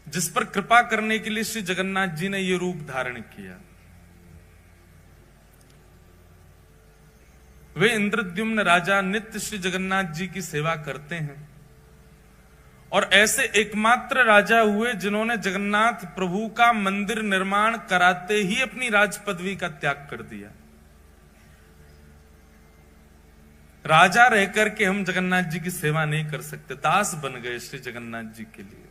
जिस पर कृपा करने के लिए श्री जगन्नाथ जी ने यह रूप धारण किया। वे इंद्रद्युम्न राजा नित्य श्री जगन्नाथ जी की सेवा करते हैं और ऐसे एकमात्र राजा हुए जिन्होंने जगन्नाथ प्रभु का मंदिर निर्माण कराते ही अपनी राज पदवी का त्याग कर दिया। राजा रहकर के हम जगन्नाथ जी की सेवा नहीं कर सकते, दास बन गए श्री जगन्नाथ जी के लिए।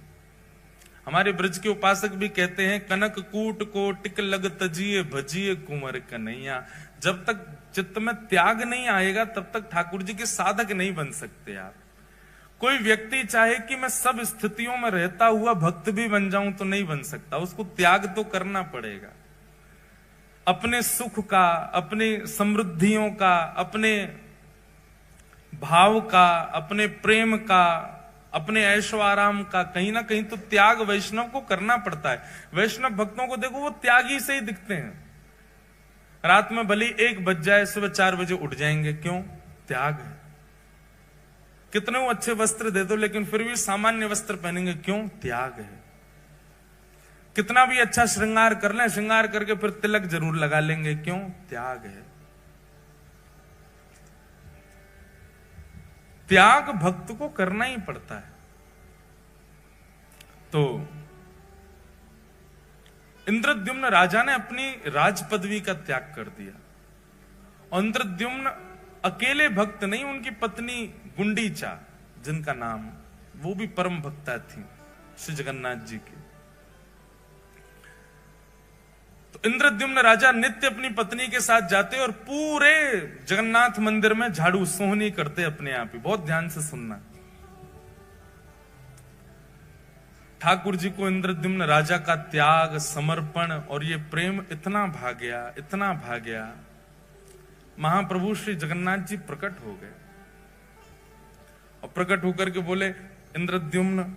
हमारे ब्रज के उपासक भी कहते हैं, कनक कूट को टिक लग तजिए भजिए कुंवर कन्हैया। जब तक चित्त में त्याग नहीं आएगा तब तक ठाकुर जी के साधक नहीं बन सकते आप। कोई व्यक्ति चाहे कि मैं सब स्थितियों में रहता हुआ भक्त भी बन जाऊं तो नहीं बन सकता, उसको त्याग तो करना पड़ेगा। अपने सुख का, अपनी समृद्धियों का, अपने भाव का, अपने प्रेम का, अपने ऐशो आराम का कहीं ना कहीं तो त्याग वैष्णव को करना पड़ता है। वैष्णव भक्तों को देखो, वो त्यागी से ही दिखते हैं। रात में भले 1 बज जाए, सुबह 4 बजे उठ जाएंगे, क्यों? त्याग है। कितने वो अच्छे वस्त्र दे दो लेकिन फिर भी सामान्य वस्त्र पहनेंगे, क्यों? त्याग है। कितना भी अच्छा श्रृंगार कर लें, श्रृंगार करके फिर तिलक जरूर लगा लेंगे, क्यों? त्याग है। त्याग भक्त को करना ही पड़ता है। तो इंद्रद्युम्न राजा ने अपनी राज पदवी का त्याग कर दिया। और इंद्रद्युम्न अकेले भक्त नहीं, उनकी पत्नी गुंडीचा, जिनका नाम, वो भी परम भक्ता थी श्री जगन्नाथ जी की। तो इंद्रद्युम्न राजा नित्य अपनी पत्नी के साथ जाते और पूरे जगन्नाथ मंदिर में झाड़ू सोहनी करते अपने आप ही। बहुत ध्यान से सुनना। ठाकुर जी को इंद्रद्युम्न राजा का त्याग, समर्पण और ये प्रेम इतना भा गया, इतना भा गया, महाप्रभु श्री जगन्नाथ जी प्रकट हो गए और प्रकट होकर के बोले, इंद्रद्युम्न,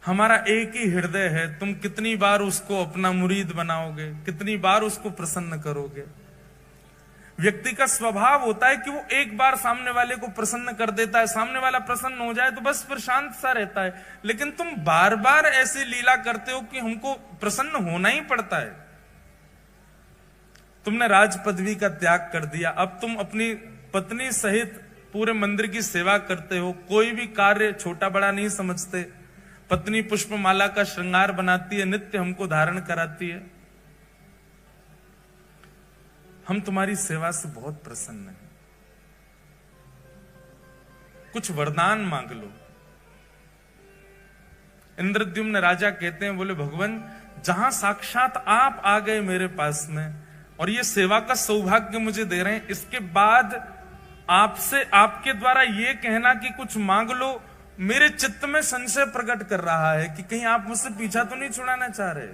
हमारा एक ही हृदय है, तुम कितनी बार उसको अपना मुरीद बनाओगे, कितनी बार उसको प्रसन्न करोगे। व्यक्ति का स्वभाव होता है कि वो एक बार सामने वाले को प्रसन्न कर देता है, सामने वाला प्रसन्न हो जाए तो बस फिर शांत सा रहता है। लेकिन तुम बार बार ऐसी लीला करते हो कि हमको प्रसन्न होना ही पड़ता है। तुमने राज पदवी का त्याग कर दिया, अब तुम अपनी पत्नी सहित पूरे मंदिर की सेवा करते हो, कोई भी कार्य छोटा बड़ा नहीं समझते। पत्नी पुष्पमाला का श्रृंगार बनाती है, नित्य हमको धारण कराती है। हम तुम्हारी सेवा से बहुत प्रसन्न हैं, कुछ वरदान मांग लो। इंद्रद्युम्न राजा कहते हैं, बोले भगवान, जहां साक्षात आप आ गए मेरे पास में और ये सेवा का सौभाग्य मुझे दे रहे हैं, इसके बाद आपसे, आपके द्वारा ये कहना कि कुछ मांग लो, मेरे चित्त में संशय प्रकट कर रहा है कि कहीं आप मुझसे पीछा तो नहीं छुड़ाना चाह रहे।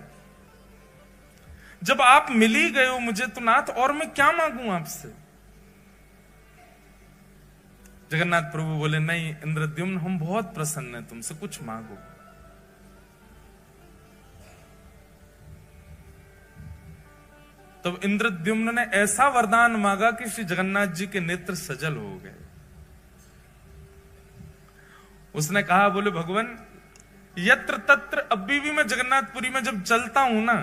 जब आप मिल ही गए हो मुझे तो नाथ, और मैं क्या मांगू आपसे? जगन्नाथ प्रभु बोले, नहीं इंद्रद्युम्न, हम बहुत प्रसन्न हैं तुमसे, कुछ मांगो। तब इंद्रद्युम्न ने ऐसा वरदान मांगा कि श्री जगन्नाथ जी के नेत्र सजल हो गए। उसने कहा, बोले भगवान, यत्र तत्र, अभी भी मैं जगन्नाथपुरी में जब चलता हूं ना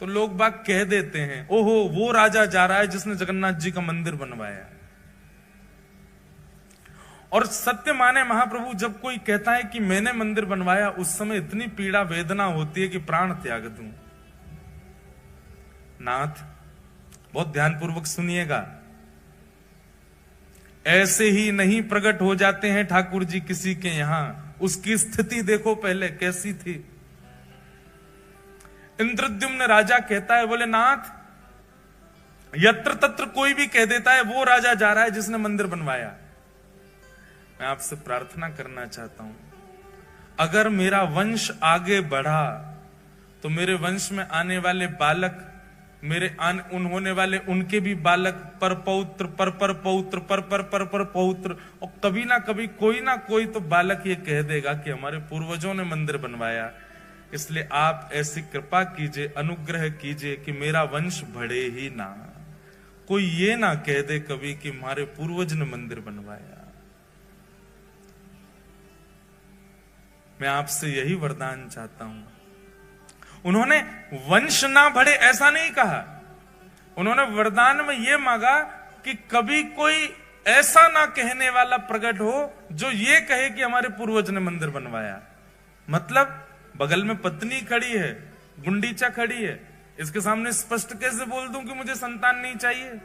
तो लोग बाग कह देते हैं, ओहो वो राजा जा रहा है जिसने जगन्नाथ जी का मंदिर बनवाया। और सत्य माने महाप्रभु, जब कोई कहता है कि मैंने मंदिर बनवाया, उस समय इतनी पीड़ा वेदना होती है कि प्राण त्याग दूं। नाथ, बहुत ध्यानपूर्वक सुनिएगा, ऐसे ही नहीं प्रकट हो जाते हैं ठाकुर जी किसी के यहां। उसकी स्थिति देखो पहले कैसी थी। इंद्रद्युम्न राजा कहता है, बोले नाथ, यत्र तत्र कोई भी कह देता है वो राजा जा रहा है जिसने मंदिर बनवाया। मैं आपसे प्रार्थना करना चाहता हूं, अगर मेरा वंश आगे बढ़ा तो मेरे वंश में आने वाले बालक, मेरे होने वाले उनके भी बालक, पर पौत्र, पर पौत्र, पर पौत्र, और कभी ना कभी कोई ना कोई तो बालक ये कह देगा कि हमारे पूर्वजों ने मंदिर बनवाया। इसलिए आप ऐसी कृपा कीजिए, अनुग्रह कीजिए कि मेरा वंश बढ़े ही ना, कोई ये ना कह दे कभी कि हमारे पूर्वज ने मंदिर बनवाया। मैं आपसे यही वरदान चाहता हूं। उन्होंने वंश ना बढ़े ऐसा नहीं कहा, उन्होंने वरदान में यह मांगा कि कभी कोई ऐसा ना कहने वाला प्रकट हो जो ये कहे कि हमारे पूर्वज ने मंदिर बनवाया। मतलब बगल में पत्नी खड़ी है, गुंडीचा खड़ी है, इसके सामने स्पष्ट कैसे बोल दूं कि मुझे संतान नहीं चाहिए?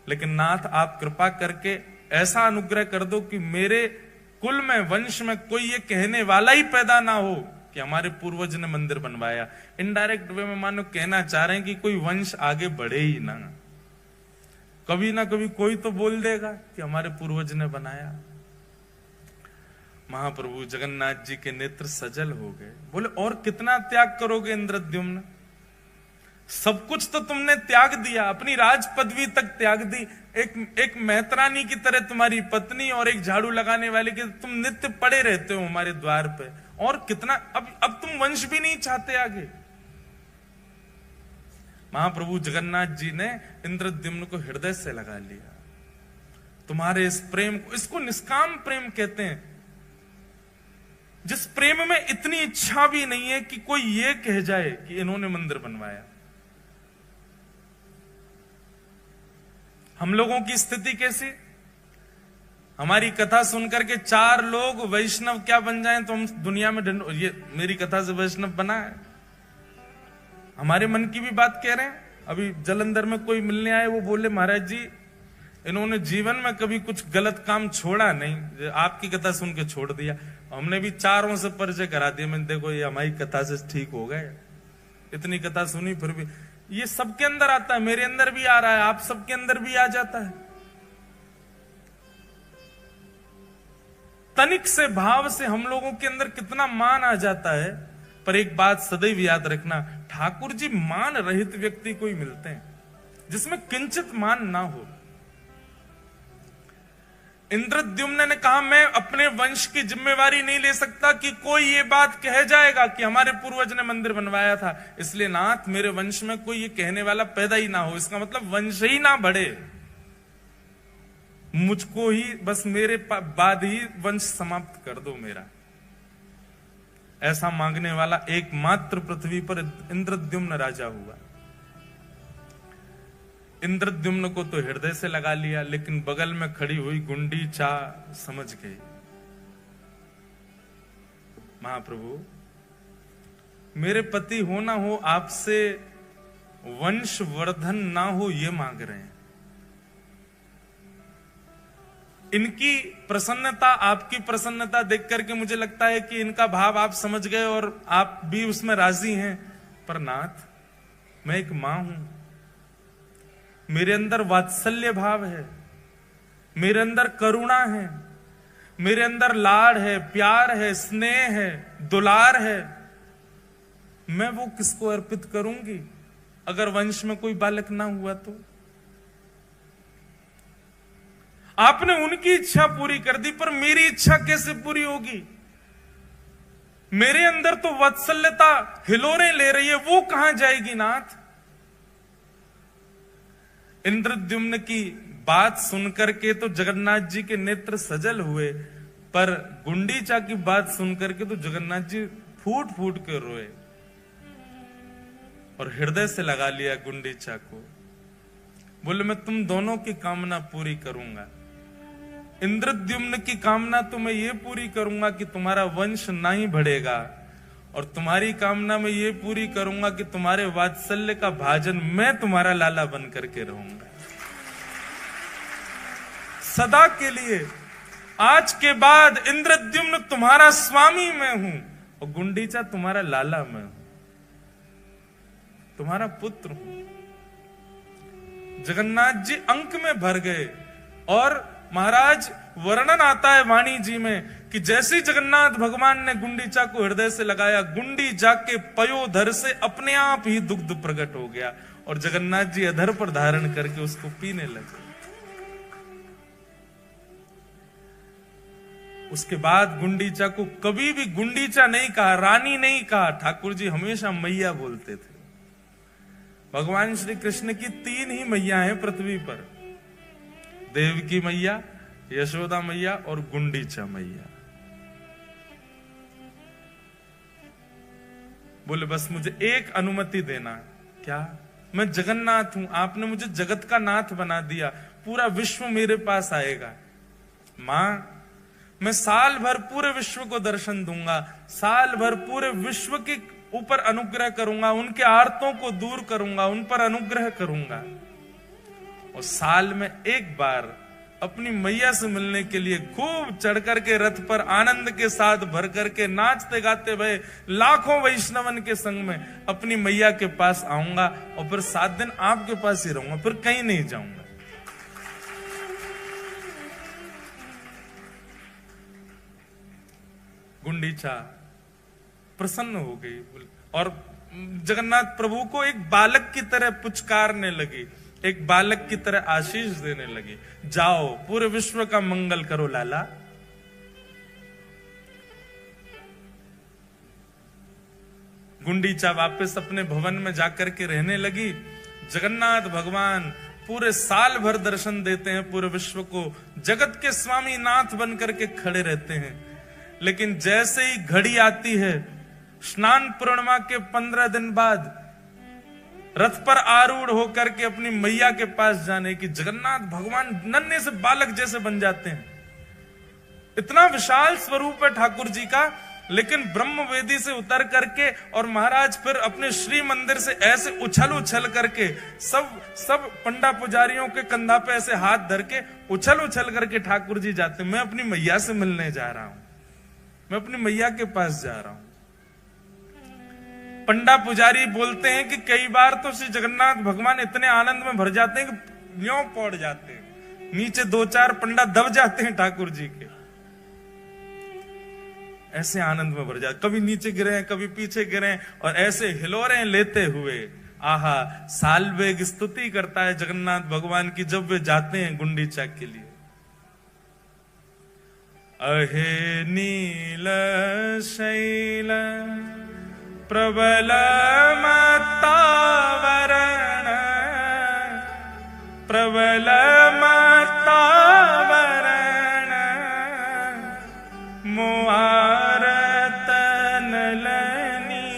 लेकिन नाथ आप कृपा करके ऐसा अनुग्रह कर दो कि मेरे कुल में, वंश में कोई ये कहने वाला ही पैदा ना हो कि हमारे पूर्वज ने मंदिर बनवाया। इनडायरेक्ट वे में मानो कहना चाह रहे हैं कि कोई वंश आगे बढ़े ही ना, कभी ना कभी कोई तो बोल देगा कि हमारे पूर्वज ने बनाया। महाप्रभु जगन्नाथ जी के नेत्र सजल हो गए, बोले और कितना त्याग करोगे इंद्रद्युम्न? सब कुछ तो तुमने त्याग दिया, अपनी राज पदवी तक त्याग दी, एक मेहतरानी की तरह तुम्हारी पत्नी और एक झाड़ू लगाने वाले की तुम नित्य पड़े रहते हो हमारे द्वार पे, और कितना अब तुम वंश भी नहीं चाहते आगे। महाप्रभु जगन्नाथ जी ने इंद्रद्युम्न को हृदय से लगा लिया। तुम्हारे इस प्रेम को, इसको निष्काम प्रेम कहते हैं, जिस प्रेम में इतनी इच्छा भी नहीं है कि कोई ये कह जाए कि इन्होंने मंदिर बनवाया। हम लोगों की स्थिति कैसी? हमारी कथा सुनकर के 4 लोग वैष्णव क्या बन जाएं तो हम दुनिया में ये मेरी कथा से वैष्णव बना है। हमारे मन की भी बात कह रहे हैं। अभी जलंधर में कोई मिलने आए, वो बोले महाराज जी इन्होंने जीवन में कभी कुछ गलत काम छोड़ा नहीं, आपकी कथा सुन के छोड़ दिया। हमने भी 4 से परिचय करा दिया, मैंने देखो ये हमारी कथा से ठीक हो गए, इतनी कथा सुनी फिर भी। ये सबके अंदर आता है, मेरे अंदर भी आ रहा है, आप सबके अंदर भी आ जाता है। तनिक से भाव से हम लोगों के अंदर कितना मान आ जाता है। पर एक बात सदैव याद रखना, ठाकुर जी मान रहित व्यक्ति को ही मिलते हैं जिसमें किंचित मान ना हो। इंद्रद्युम्न ने कहा मैं अपने वंश की जिम्मेवारी नहीं ले सकता कि कोई ये बात कह जाएगा कि हमारे पूर्वज ने मंदिर बनवाया था, इसलिए नाथ मेरे वंश में कोई ये कहने वाला पैदा ही ना हो। इसका मतलब वंश ही ना बढ़े, मुझको ही बस मेरे बाद ही वंश समाप्त कर दो मेरा। ऐसा मांगने वाला एकमात्र पृथ्वी पर इंद्रद्युम्न राजा हुआ। इंद्रद्युम्न को तो हृदय से लगा लिया, लेकिन बगल में खड़ी हुई गुंडीचा समझ गई। महाप्रभु मेरे पति हो ना हो, आपसे वंश वर्धन ना हो ये मांग रहे हैं। इनकी प्रसन्नता, आपकी प्रसन्नता देख करके मुझे लगता है कि इनका भाव आप समझ गए और आप भी उसमें राजी हैं। पर नाथ मैं एक मां हूं, मेरे अंदर वात्सल्य भाव है, मेरे अंदर करुणा है, मेरे अंदर लाड़ है, प्यार है, स्नेह है, दुलार है। मैं वो किसको अर्पित करूंगी अगर वंश में कोई बालक ना हुआ तो? आपने उनकी इच्छा पूरी कर दी, पर मेरी इच्छा कैसे पूरी होगी? मेरे अंदर तो वात्सल्यता हिलोरे ले रही है, वो कहां जाएगी नाथ? इंद्रद्युम्न की बात सुनकर के तो जगन्नाथ जी के नेत्र सजल हुए, पर गुंडीचा की बात सुनकर के तो जगन्नाथ जी फूट फूट के रोए और हृदय से लगा लिया गुंडीचा को। बोले मैं तुम दोनों की कामना पूरी करूंगा। इंद्रद्युम्न की कामना तो मैं ये पूरी करूंगा कि तुम्हारा वंश ना ही बढ़ेगा, और तुम्हारी कामना मैं ये पूरी करूंगा कि तुम्हारे वात्सल्य का भाजन मैं तुम्हारा लाला बन करके रहूंगा सदा के लिए। आज के बाद इंद्रद्युम्न तुम्हारा स्वामी मैं हूं और गुंडीचा तुम्हारा लाला मैं हूं, तुम्हारा पुत्र हूं। जगन्नाथ जी अंक में भर गए। और महाराज वर्णन आता है वाणी जी में कि जैसे जगन्नाथ भगवान ने गुंडीचा को हृदय से लगाया, गुंडी जाके पयोधर से अपने आप ही दुग्ध प्रकट हो गया और जगन्नाथ जी अधर पर धारण करके उसको पीने लगे। उसके बाद गुंडीचा को कभी भी गुंडीचा नहीं कहा, रानी नहीं कहा, ठाकुर जी हमेशा मैया बोलते थे। भगवान श्री कृष्ण की 3 ही मैया हैं पृथ्वी पर, देवकी मैया, यशोदा मैया और गुंडीचा मैया। बोले बस मुझे एक अनुमति देना। क्या? मैं जगन्नाथ हूं, आपने मुझे जगत का नाथ बना दिया, पूरा विश्व मेरे पास आएगा। मां, मैं साल भर पूरे विश्व को दर्शन दूंगा, साल भर पूरे विश्व के ऊपर अनुग्रह करूंगा, उनके आर्तों को दूर करूंगा, उन पर अनुग्रह करूंगा। और साल में एक बार अपनी मैया से मिलने के लिए खूब चढ़ करके रथ पर आनंद के साथ भर करके नाचते गाते भय लाखों वैष्णवन के संग में अपनी मैया के पास आऊंगा और फिर 7 दिन आपके पास ही रहूंगा, फिर कहीं नहीं जाऊंगा। गुंडीचा प्रसन्न हो गई और जगन्नाथ प्रभु को एक बालक की तरह पुचकारने लगी, एक बालक की तरह आशीष देने लगी। जाओ पूरे विश्व का मंगल करो लाला। गुंडीचा वापस अपने भवन में जाकर के रहने लगी। जगन्नाथ भगवान पूरे साल भर दर्शन देते हैं पूरे विश्व को, जगत के स्वामी नाथ बन करके खड़े रहते हैं। लेकिन जैसे ही घड़ी आती है स्नान पूर्णिमा के 15 दिन बाद रथ पर आरूढ़ होकर के अपनी मैया के पास जाने की, जगन्नाथ भगवान नन्हे से बालक जैसे बन जाते हैं। इतना विशाल स्वरूप है ठाकुर जी का, लेकिन ब्रह्म वेदी से उतर करके और महाराज फिर अपने श्री मंदिर से ऐसे उछल करके सब पंडा पुजारियों के कंधा पे ऐसे हाथ धर के उछल करके ठाकुर जी जाते। मैं अपनी मैया से मिलने जा रहा हूं, मैं अपनी मैया के पास जा रहा हूं। पंडा पुजारी बोलते हैं कि कई बार तो श्री जगन्नाथ भगवान इतने आनंद में भर जाते हैं कि यूं पड़ जाते हैं, नीचे 2-4 पंडा दब जाते हैं ठाकुर जी के, ऐसे आनंद में भर जाते। कभी नीचे गिरे, कभी पीछे गिरे और ऐसे हिलोरें लेते हुए आहा साल वेग स्तुति करता है जगन्नाथ भगवान की जब वे जाते हैं गुंडीचा के लिए। अहे नील शैल प्रबल मत्तावरण, प्रबल मत्तावरण, मुआरत नलनी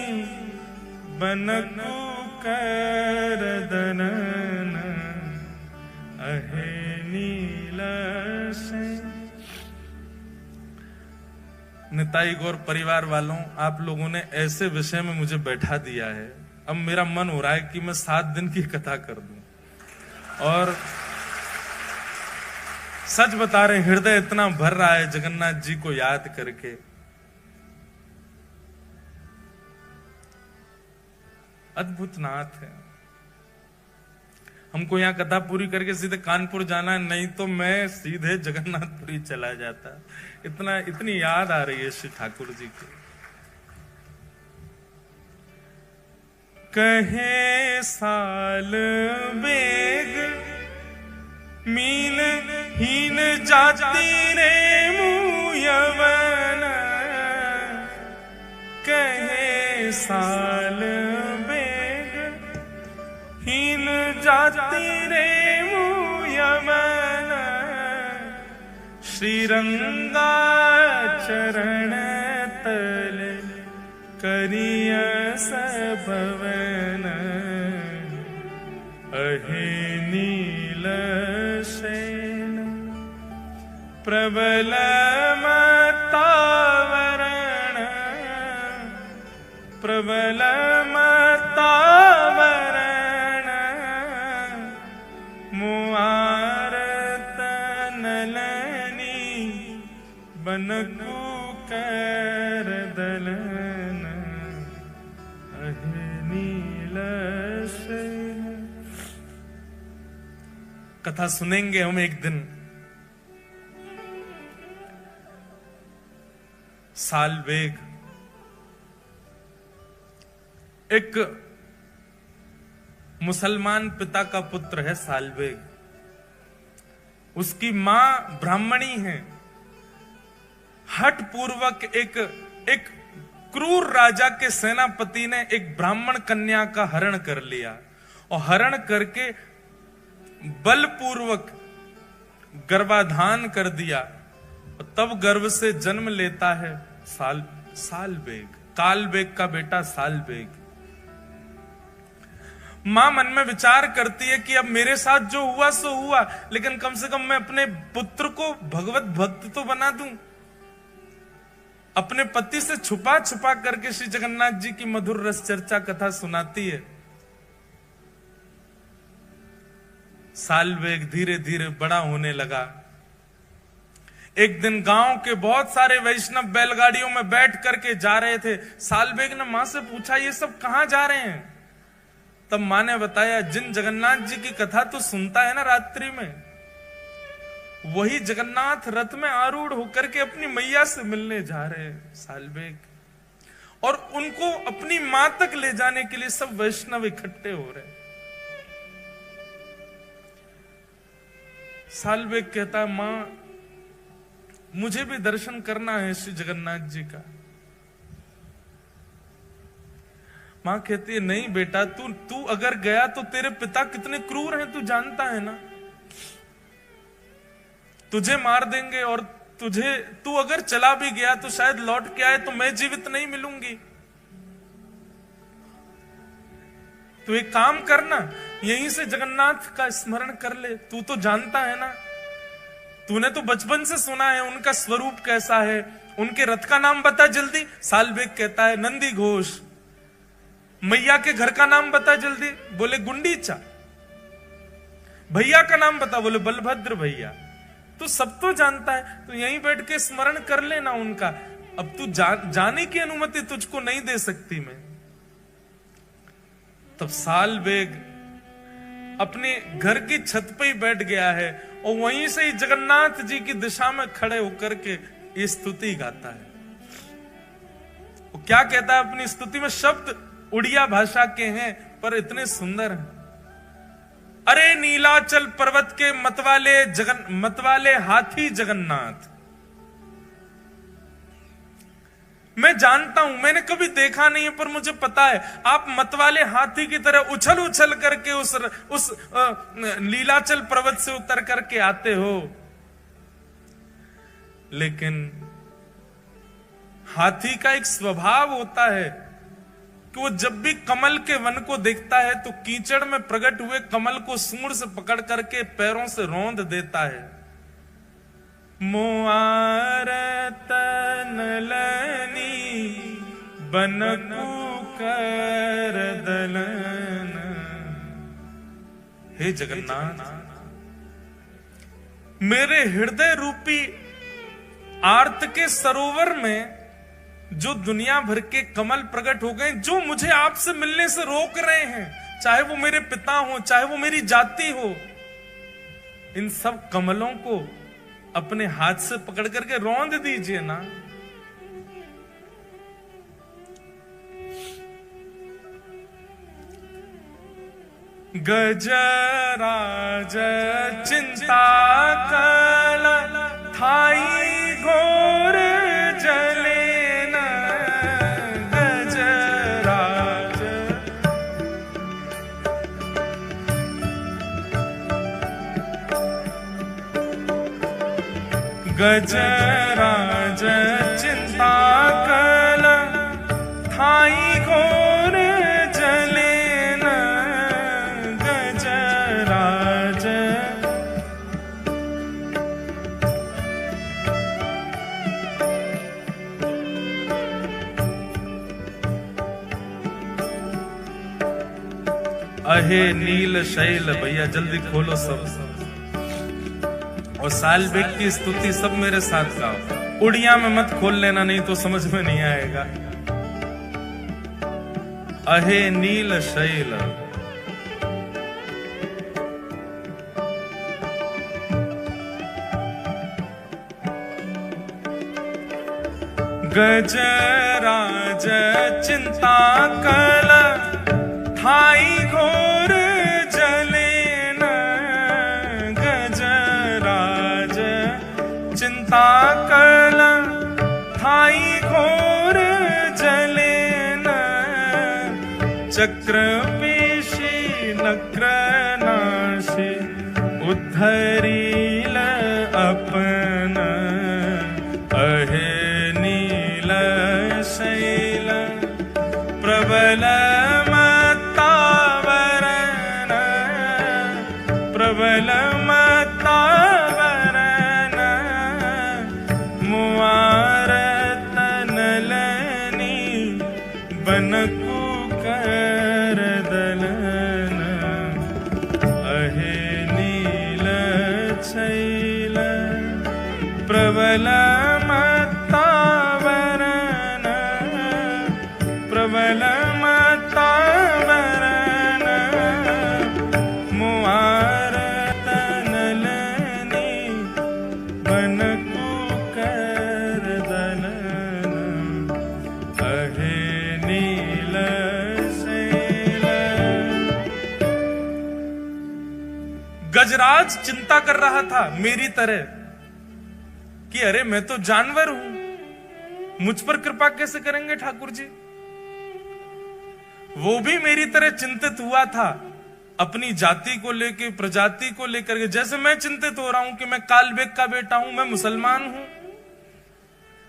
बनकु करदनन, अहे नील शैल। निताई गौर परिवार वालों, आप लोगों ने ऐसे विषय में मुझे बैठा दिया है, अब मेरा मन हो रहा है कि मैं 7 दिन की कथा कर दूं। और सच बता रहे, हृदय इतना भर रहा है जगन्नाथ जी को याद करके। अद्भुत नाथ है। हमको यहाँ कथा पूरी करके सीधे कानपुर जाना है, नहीं तो मैं सीधे जगन्नाथपुरी चला जाता। इतनी याद आ रही है श्री ठाकुर जी की। कहे साल बेग मीन हीन जाती रे मुयवन, कहे साल बेग हीन जाती रे मुयवन, श्रीरंगा चरण तल करिय सबवन, अहे नील शैल प्रबल मत्तावरण, प्रबल मत्तावरण, मुआरत नलनी बनकु करदलन, अहे नील शैल। कथा सुनेंगे हम एक दिन। सालवेग एक मुसलमान पिता का पुत्र है। सालवेग, उसकी मां ब्राह्मणी है। हठ पूर्वक एक क्रूर राजा के सेनापति ने एक ब्राह्मण कन्या का हरण कर लिया और हरण करके बलपूर्वक गर्भाधान कर दिया। तब गर्भ से जन्म लेता है सालवेग। काल बेग का बेटा साल बेग। मां मन में विचार करती है कि अब मेरे साथ जो हुआ सो हुआ, लेकिन कम से कम मैं अपने पुत्र को भगवत भक्त तो बना दूं। अपने पति से छुपा छुपा करके श्री जगन्नाथ जी की मधुर रस चर्चा कथा सुनाती है। साल बेग धीरे धीरे बड़ा होने लगा। एक दिन गांव के बहुत सारे वैष्णव बैलगाड़ियों में बैठ करके जा रहे थे। साल बेग ने मां से पूछा, ये सब कहां जा रहे हैं? तब मां ने बताया, जिन जगन्नाथ जी की कथा तो सुनता है ना रात्रि में, वही जगन्नाथ रथ में आरूढ़ होकर के अपनी मैया से मिलने जा रहे हैं साल बेग, और उनको अपनी मां तक ले जाने के लिए सब वैष्णव इकट्ठे हो रहे हैं। साल बेग कहता है, मां मुझे भी दर्शन करना है श्री जगन्नाथ जी का। मां कहती है, नहीं बेटा, तू अगर गया तो तेरे पिता कितने क्रूर हैं तू जानता है ना, तुझे मार देंगे, और तू अगर चला भी गया तो शायद लौट के आए तो मैं जीवित नहीं मिलूंगी। तो एक काम करना, यहीं से जगन्नाथ का स्मरण कर ले। तू तो जानता है ना, तूने तो बचपन से सुना है उनका स्वरूप कैसा है। उनके रथ का नाम बता जल्दी। साल बेग कहता है, नंदी घोष। मैया के घर का नाम बता जल्दी। बोले, गुंडीचा। भैया का नाम बता। बोले, बलभद्र भैया। तो सब तो जानता है, तो यहीं बैठ के स्मरण कर लेना उनका। अब तू जाने की अनुमति तुझको नहीं दे सकती मैं। तब साल बेग अपने घर की छत पे ही बैठ गया है, और वहीं से ही जगन्नाथ जी की दिशा में खड़े होकर के ये स्तुति गाता है। वो क्या कहता है अपनी स्तुति में? शब्द उड़िया भाषा के हैं पर इतने सुंदर हैं। अरे नीलाचल पर्वत के मतवाले हाथी जगन्नाथ, मैं जानता हूं, मैंने कभी देखा नहीं है, पर मुझे पता है आप मतवाले हाथी की तरह उछल उछल करके उस नीलाचल पर्वत से उतर करके आते हो। लेकिन हाथी का एक स्वभाव होता है कि वो जब भी कमल के वन को देखता है तो कीचड़ में प्रकट हुए कमल को सूंड से पकड़ करके पैरों से रौंद देता है। मोआर तनलनी बनकू कर दलन। हे जगन्नाथ, मेरे हृदय रूपी आर्त के सरोवर में जो दुनिया भर के कमल प्रकट हो गए, जो मुझे आपसे मिलने से रोक रहे हैं, चाहे वो मेरे पिता हो, चाहे वो मेरी जाति हो, इन सब कमलों को अपने हाथ से पकड़ करके रौंद दीजिए ना। गजराज चिंता कल थाई घोर जले न। गजराज गजराज चिंता कल थाई घोर जले न। गजराज अहे नील शैल, भैया जल्दी खोलो सब, और साल बेग की स्तुति सब मेरे साथ गाओ। उड़िया में मत खोल लेना, नहीं तो समझ में नहीं आएगा। अहे नील शैल, गजराज चिंता कल थाई घोर जले न। गजराज चिंता कल थाई घोर जले न। चक्र पेशी नक्र नाशी उद्धरील अपन। अहे नील शैल प्रबल मत्तावरण प्रबल मत्तावरण मुआरत नलनी बनकु कर दलन अहे नील छैल प्रबल मत्तावरण प्रबल मत्तावरण मुआरत नलनी बनकु कर दलन अहे नील शैल। गजराज चिंता कर रहा था मेरी तरह कि अरे मैं तो जानवर हूं, मुझ पर कृपा कैसे करेंगे ठाकुर जी। वो भी मेरी तरह चिंतित हुआ था अपनी जाति को लेकर, प्रजाति को लेकर, जैसे मैं चिंतित हो रहा हूं कि मैं कालबेग का बेटा हूं, मैं मुसलमान हूं,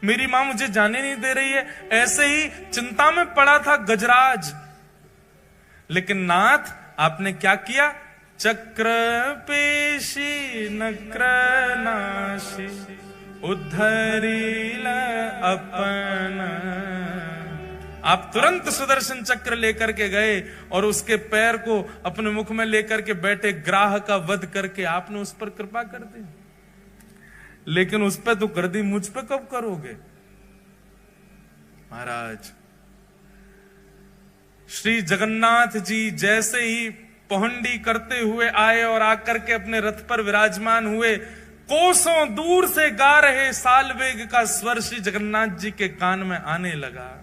मेरी मां मुझे जाने नहीं दे रही है। ऐसे ही चिंता में पड़ा था गजराज। लेकिन नाथ आपने क्या किया? चक्र पेशी नक्र नाशी उद्धरील अपन। आप तुरंत सुदर्शन चक्र लेकर के गए और उसके पैर को अपने मुख में लेकर के बैठे ग्राह का वध करके आपने उस पर कृपा कर दी। लेकिन उस पर तो कर दी, मुझ पर कब करोगे महाराज? श्री जगन्नाथ जी जैसे ही पहुंडी करते हुए आए और आकर के अपने रथ पर विराजमान हुए, कोसों दूर से गा रहे सालवेग का स्वर श्री जगन्नाथ जी के कान में आने लगा।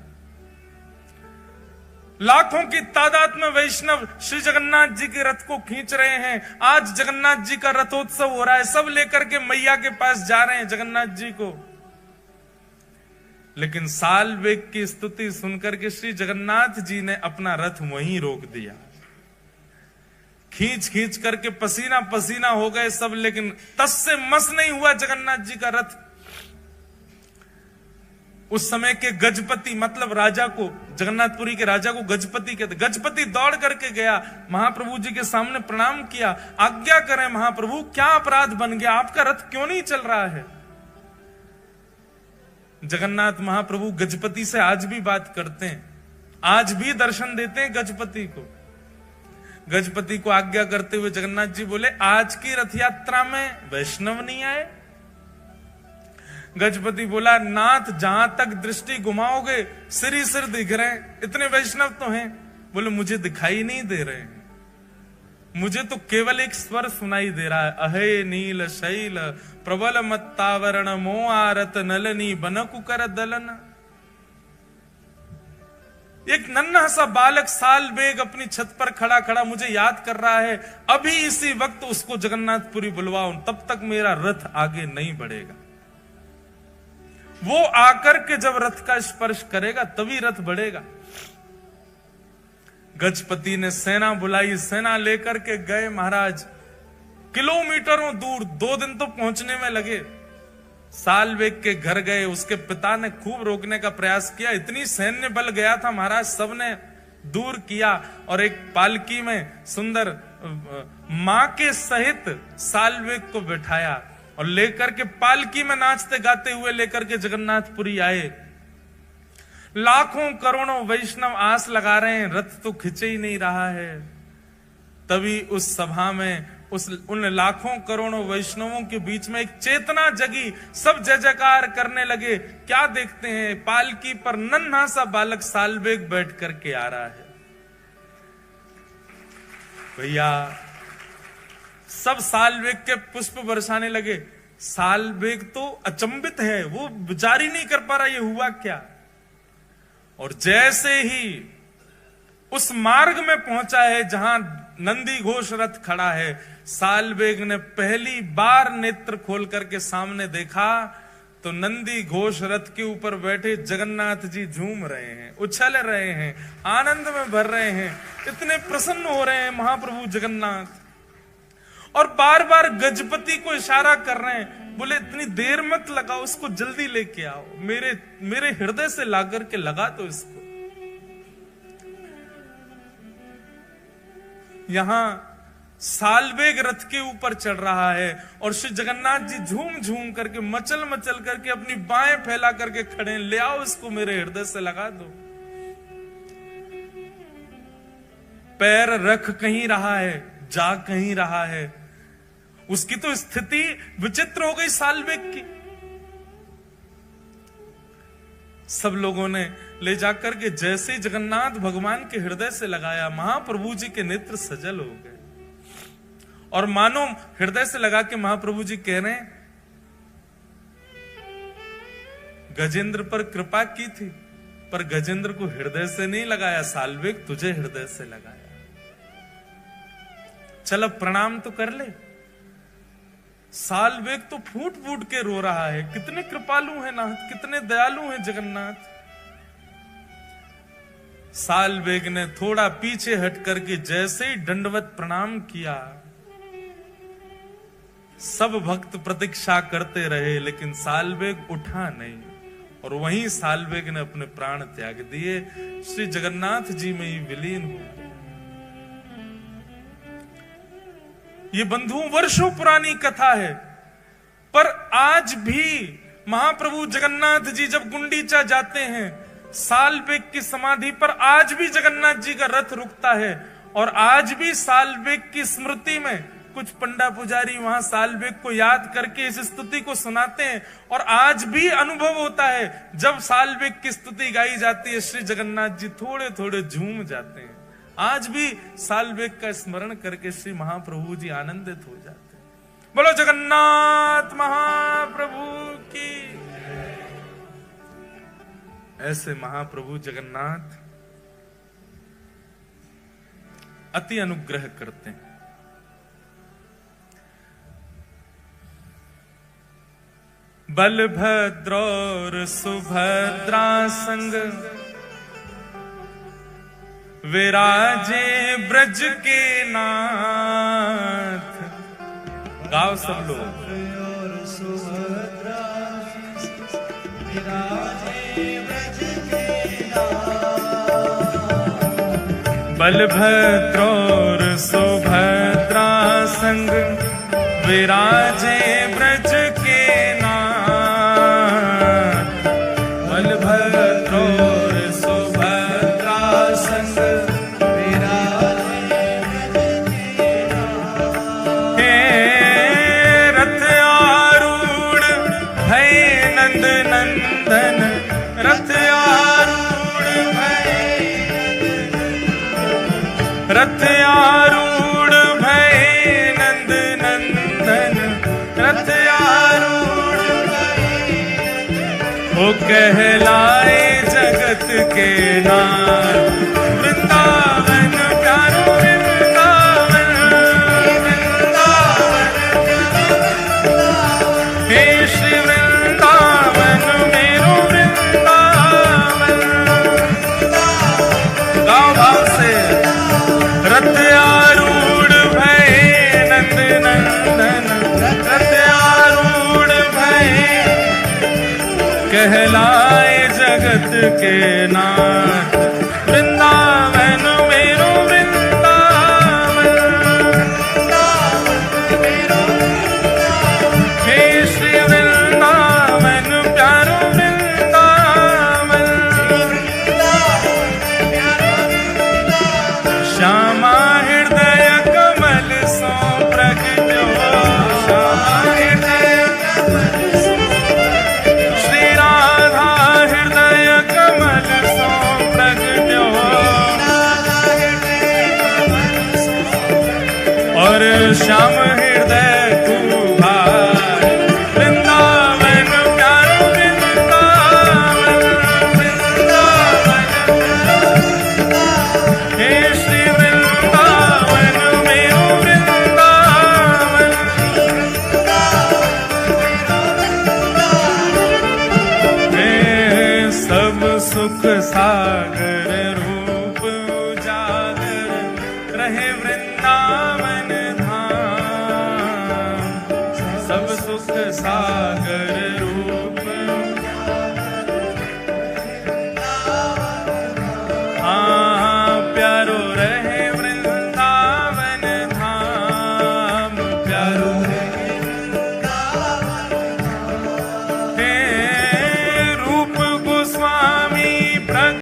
लाखों की तादाद में वैष्णव श्री जगन्नाथ जी के रथ को खींच रहे हैं। आज जगन्नाथ जी का रथोत्सव हो रहा है, सब लेकर के मैया के पास जा रहे हैं जगन्नाथ जी को। लेकिन सालवेग की स्तुति सुनकर के श्री जगन्नाथ जी ने अपना रथ वहीं रोक दिया। खींच खींच करके पसीना पसीना हो गए सब, लेकिन तस से मस नहीं हुआ जगन्नाथ जी का रथ। उस समय के गजपति मतलब राजा को, जगन्नाथपुरी के राजा को गजपति कहते। गजपति दौड़ करके गया, महाप्रभु जी के सामने प्रणाम किया, आज्ञा करें महाप्रभु, क्या अपराध बन गया, आपका रथ क्यों नहीं चल रहा है? जगन्नाथ महाप्रभु गजपति से आज भी बात करते हैं, आज भी दर्शन देते हैं गजपति को। गजपति को आज्ञा करते हुए जगन्नाथ जी बोले, आज की रथ यात्रा में वैष्णव नहीं आए? गजपति बोला, नाथ जहां तक दृष्टि घुमाओगे सिर ही सिर दिख रहे हैं, इतने वैष्णव तो हैं। बोले, मुझे दिखाई नहीं दे रहे हैं, मुझे तो केवल एक स्वर सुनाई दे रहा है, अहे नील शैल प्रबल मत्तावरण मोआरत नलनी बनकु कर दलन। एक नन्हा सा बालक सालवेग अपनी छत पर खड़ा खड़ा मुझे याद कर रहा है, अभी इसी वक्त उसको जगन्नाथपुरी बुलवाओ, तब तक मेरा रथ आगे नहीं बढ़ेगा। वो आकर के जब रथ का स्पर्श करेगा तभी रथ बढ़ेगा। गजपति ने सेना बुलाई, सेना लेकर के गए महाराज, किलोमीटरों दूर, 2 दिन तो पहुंचने में लगे। सालवेग के घर गए, उसके पिता ने खूब रोकने का प्रयास किया, इतनी सैन्य बल गया था महाराज, सबने दूर किया और एक पालकी में सुंदर मां के सहित सालवेग को बिठाया और लेकर के पालकी में नाचते गाते हुए लेकर के जगन्नाथपुरी आए। लाखों करोड़ों वैष्णव आस लगा रहे हैं, रथ तो खिंचे ही नहीं रहा है। तभी उस सभा में उन लाखों करोड़ों वैष्णवों के बीच में एक चेतना जगी, सब जय जयकार करने लगे। क्या देखते हैं, पालकी पर नन्हा सा बालक सालवेग बैठ करके आ रहा है। भैया सब सालवेग के पुष्प बरसाने लगे। सालवेग तो अचंभित है, वो विचार ही नहीं कर पा रहा ये हुआ क्या। और जैसे ही उस मार्ग में पहुंचा है जहां नंदी घोष रथ खड़ा है, सालवेग ने पहली बार नेत्र खोल करके सामने देखा तो नंदी घोष रथ के ऊपर बैठे जगन्नाथ जी झूम रहे हैं, उछल रहे हैं, आनंद में भर रहे हैं, इतने प्रसन्न हो रहे हैं महाप्रभु जगन्नाथ। और बार बार गजपति को इशारा कर रहे हैं, बोले इतनी देर मत लगाओ, उसको जल्दी लेके आओ, मेरे हृदय से ला करके लगा दो इसको। यहां सालवेग रथ के ऊपर चढ़ रहा है और श्री जगन्नाथ जी झूम झूम करके मचल मचल करके अपनी बाहें फैला करके खड़े हैं, ले आओ इसको मेरे हृदय से लगा दो। पैर रख कहीं रहा है, जा कहीं रहा है। उसकी तो स्थिति विचित्र हो गई सालवेग की। सब लोगों ने ले जाकर के जैसे ही जगन्नाथ भगवान के हृदय से लगाया, महाप्रभु जी के नेत्र सजल हो गए और मानो हृदय से लगा के महाप्रभु जी कह रहे हैं, गजेंद्र पर कृपा की थी पर गजेंद्र को हृदय से नहीं लगाया, सालवेग तुझे हृदय से लगाया। चल अब प्रणाम तो कर ले। सालवेग तो फूट फूट के रो रहा है, कितने कृपालु हैं नाथ, कितने दयालु हैं जगन्नाथ। सालवेग ने थोड़ा पीछे हट करके जैसे ही दंडवत प्रणाम किया, सब भक्त प्रतीक्षा करते रहे लेकिन सालवेग उठा नहीं और वहीं सालवेग ने अपने प्राण त्याग दिए, श्री जगन्नाथ जी में ही विलीन हो गए। ये बंधुओं वर्षों पुरानी कथा है, पर आज भी महाप्रभु जगन्नाथ जी जब गुंडीचा जाते हैं, सालवेग की समाधि पर आज भी जगन्नाथ जी का रथ रुकता है और आज भी सालवेग की स्मृति में कुछ पंडा पुजारी वहां सालवेग को याद करके इस स्तुति को सुनाते हैं और आज भी अनुभव होता है जब सालवेग की स्तुति गाई जाती है, श्री जगन्नाथ जी थोड़े थोड़े झूम जाते हैं। आज भी सालवेग का स्मरण करके श्री महाप्रभु जी आनंदित हो जाते हैं। बोलो जगन्नाथ महाप्रभु की। ऐसे महाप्रभु जगन्नाथ अति अनुग्रह करते हैं। बलभद्र और सुभद्रा संग विराजे ब्रज के नाथ। गाओ सब लोग। बलभद्र और सुभद्रा संग विराजे ब्रज के नाथ। बलभद्र और सुभद्रा संग नंदन रथ आरूढ़ भय नंद नंदन रथ आरूढ़ वो कहलाए जगत के नाथ। वृंदावन प्यारो वृंदावन, हे श्री वृंदावन मेरो वृंदावन। गाँव भाव से। रथ आरूढ़ भय नंद नंदन रथ आरूढ़ भय कहलाए जगत के नाथ। वृंदावन मेरो वृंदावन, हे श्री वृंदावन प्यारो वृंदावन। श्यामा हृदय कमल सो प्रगट्यो, श्यामा हृदय श्री राधा हृदय कमल सो प्रगट्यो और श्याम हृदय तू भाई। वृंदावन प्यारो वृंदावन, हे श्री वृंदावन मेरो वृंदावन। हे सब सुख सागर रूप उजागर रहे वृंदावन धाम। सब सुख सागर रूप हाँ प्यारो रहे